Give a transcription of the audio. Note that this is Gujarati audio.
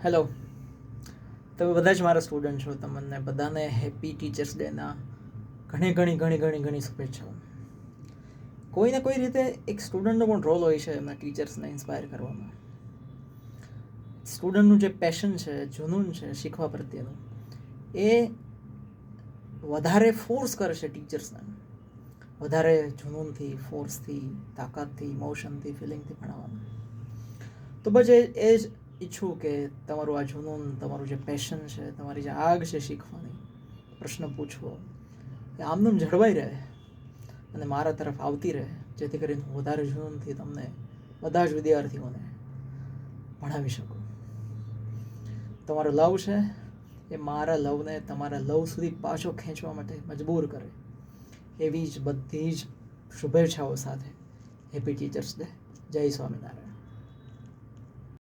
હેલો, તમે બધા જ મારા સ્ટુડન્ટ છો. તમને બધાને હેપી ટીચર્સ ડેના ઘણી ઘણી ઘણી ઘણી ઘણી શુભેચ્છાઓ. કોઈને કોઈ રીતે એક સ્ટુડન્ટનો પણ રોલ હોય છે એમના ટીચર્સને ઇન્સ્પાયર કરવામાં. સ્ટુડન્ટનું જે પેશન છે, જુનૂન છે શીખવા પ્રત્યેનું, એ વધારે ફોર્સ કરશે ટીચર્સને, વધારે જુનૂનથી, ફોર્સથી, તાકાતથી, ઇમોશનથી, ફિલિંગથી ભણાવવાનું. તો બસ એ જ ઈચ્છું કે તમારું આ જુનૂન, તમારું જે પેશન છે, તમારી જે આગ છે શીખવાની, પ્રશ્ન પૂછવો, એ આમનું જળવાઈ રહે અને મારા તરફ આવતી રહે, જેથી કરીને હું વધારે જુનૂનથી તમને બધા જ વિદ્યાર્થીઓને ભણાવી શકું. તમારો લવ છે એ મારા લવને તમારા લવ સુધી પાછો ખેંચવા માટે મજબૂર કરે, એવી જ બધી જ શુભેચ્છાઓ સાથે હેપી ટીચર્સ ડે. જય સ્વામિનારાયણ.